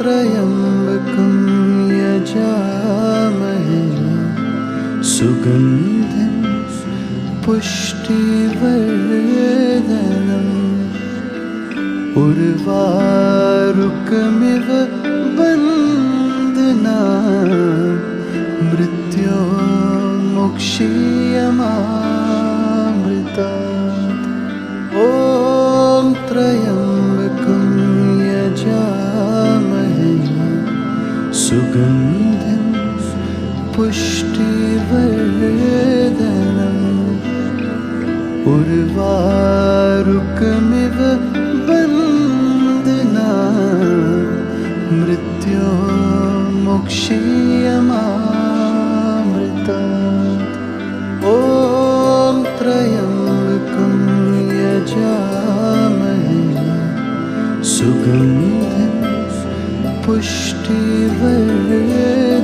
त्र्यम्बकं यजामहे सुगन्धिं पुष्टिवर्धनम् उर्वारुकमिव बन्धनान् मृत्योर्मुक्षीयमामृतात्। ॐ त्र्यम्बकं यजामहे सुगन्धिं पुष्टिवर्धनम् उर्वारुकमिव बन्धनान् मृत्योर्मुक्षीयमामृतात्। ॐ त्र्यम्बकं यजामहे सुगन्धिं पुष्टिवर्धनम्